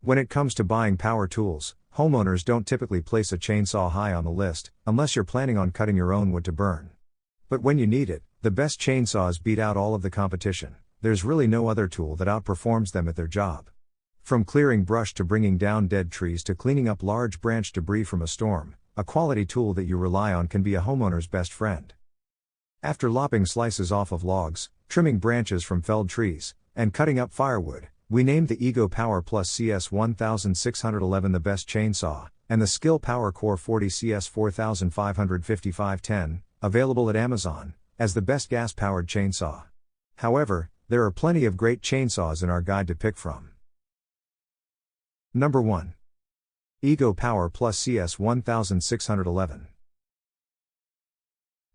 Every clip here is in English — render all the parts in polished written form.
When it comes to buying power tools, homeowners don't typically place a chainsaw high on the list, unless you're planning on cutting your own wood to burn. But when you need it, the best chainsaws beat out all of the competition. There's really no other tool that outperforms them at their job. From clearing brush to bringing down dead trees to cleaning up large branch debris from a storm, a quality tool that you rely on can be a homeowner's best friend. After lopping slices off of logs, trimming branches from felled trees, and cutting up firewood, we named the Ego Power Plus CS 1611 the best chainsaw, and the Skill Power Core 40 CS 455510, available at Amazon, as the best gas-powered chainsaw. However, there are plenty of great chainsaws in our guide to pick from. Number 1. Ego Power Plus CS 1611.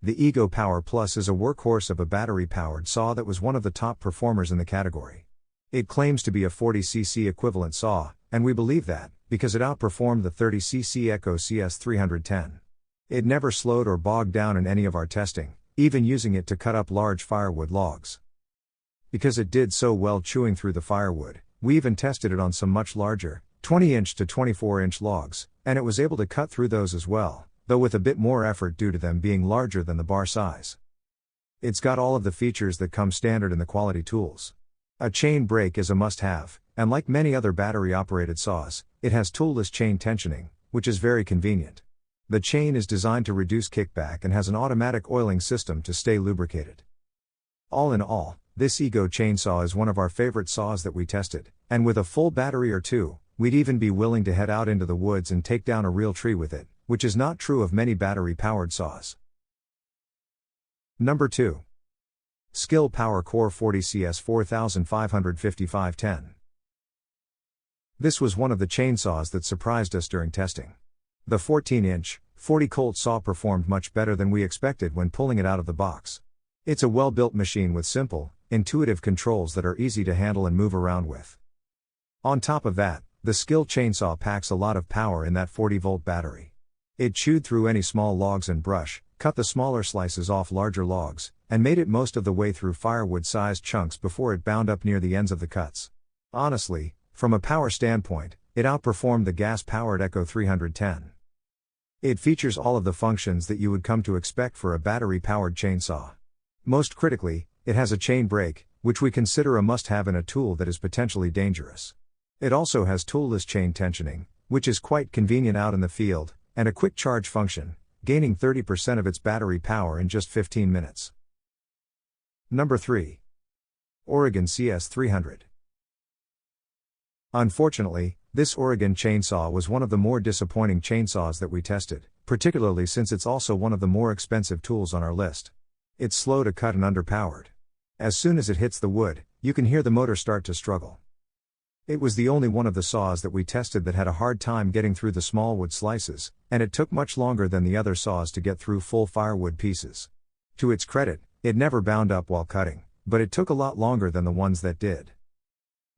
The Ego Power Plus is a workhorse of a battery-powered saw that was one of the top performers in the category. It claims to be a 40cc equivalent saw, and we believe that, because it outperformed the 30cc Echo CS 310. It never slowed or bogged down in any of our testing, even using it to cut up large firewood logs. Because it did so well chewing through the firewood, we even tested it on some much larger, 20-inch to 24-inch logs, and it was able to cut through those as well, though with a bit more effort due to them being larger than the bar size. It's got all of the features that come standard in the quality tools. A chain brake is a must-have, and like many other battery-operated saws, it has toolless chain tensioning, which is very convenient. The chain is designed to reduce kickback and has an automatic oiling system to stay lubricated. All in all, this Ego chainsaw is one of our favorite saws that we tested, and with a full battery or two, we'd even be willing to head out into the woods and take down a real tree with it, which is not true of many battery-powered saws. Number 2. Skill Power Core 40 CS 455510. This was one of the chainsaws that surprised us during testing. The 14-inch, 40-Colt saw performed much better than we expected when pulling it out of the box. It's a well-built machine with simple, intuitive controls that are easy to handle and move around with. On top of that, the Skill chainsaw packs a lot of power in that 40-volt battery. It chewed through any small logs and brush, cut the smaller slices off larger logs, and made it most of the way through firewood-sized chunks before it bound up near the ends of the cuts. Honestly, from a power standpoint, it outperformed the gas-powered Echo 310. It features all of the functions that you would come to expect for a battery-powered chainsaw. Most critically, it has a chain brake, which we consider a must-have in a tool that is potentially dangerous. It also has toolless chain tensioning, which is quite convenient out in the field, and a quick charge function, gaining 30% of its battery power in just 15 minutes. Number 3. Oregon CS 300. Unfortunately, this Oregon chainsaw was one of the more disappointing chainsaws that we tested, particularly since it's also one of the more expensive tools on our list. It's slow to cut and underpowered. As soon as it hits the wood, you can hear the motor start to struggle. It was the only one of the saws that we tested that had a hard time getting through the small wood slices, and it took much longer than the other saws to get through full firewood pieces. To its credit, it never bound up while cutting, but it took a lot longer than the ones that did.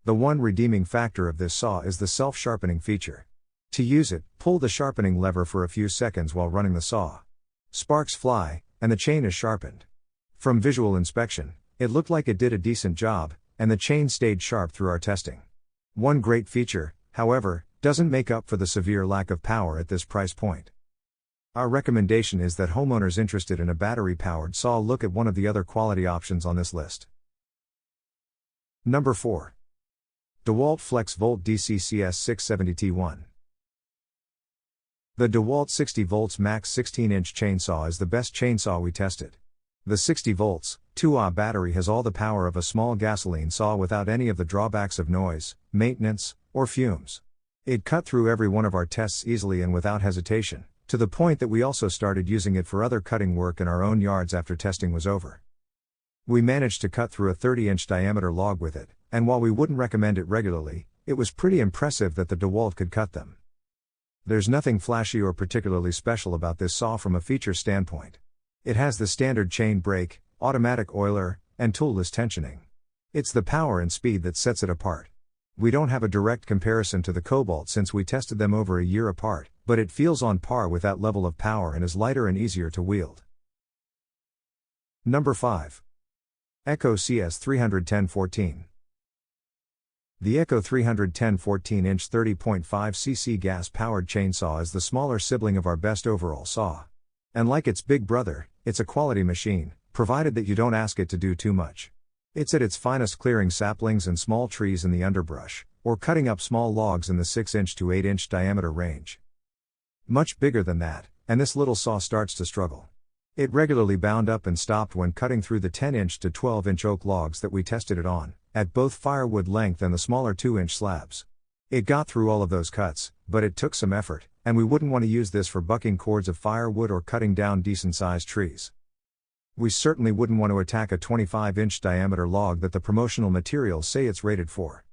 The one redeeming factor of this saw is the self-sharpening feature. To use it, pull the sharpening lever for a few seconds while running the saw. Sparks fly, and the chain is sharpened. From visual inspection, it looked like it did a decent job, and the chain stayed sharp through our testing. One great feature, however, doesn't make up for the severe lack of power at this price point. Our recommendation is that homeowners interested in a battery-powered saw look at one of the other quality options on this list. Number 4. DeWalt FlexVolt DCCS 670T1. The DeWalt 60 volts max 16-inch chainsaw is the best chainsaw we tested. The 60 volts, 2Ah battery has all the power of a small gasoline saw without any of the drawbacks of noise, maintenance, or fumes. It cut through every one of our tests easily and without hesitation, to the point that we also started using it for other cutting work in our own yards after testing was over. We managed to cut through a 30-inch diameter log with it, and while we wouldn't recommend it regularly, it was pretty impressive that the DeWalt could cut them. There's nothing flashy or particularly special about this saw from a feature standpoint. It has the standard chain brake, automatic oiler, and toolless tensioning. It's the power and speed that sets it apart. We don't have a direct comparison to the Cobalt since we tested them over a year apart, but it feels on par with that level of power and is lighter and easier to wield. Number 5. Echo CS 310-14. The Echo 310 14-inch 30.5cc gas-powered chainsaw is the smaller sibling of our best overall saw. And like its big brother, it's a quality machine, provided that you don't ask it to do too much. It's at its finest clearing saplings and small trees in the underbrush, or cutting up small logs in the 6-inch to 8-inch diameter range. Much bigger than that, and this little saw starts to struggle. It regularly bound up and stopped when cutting through the 10-inch to 12-inch oak logs that we tested it on, at both firewood length and the smaller 2-inch slabs. It got through all of those cuts, but it took some effort, and we wouldn't want to use this for bucking cords of firewood or cutting down decent-sized trees. We certainly wouldn't want to attack a 25-inch diameter log that the promotional materials say it's rated for.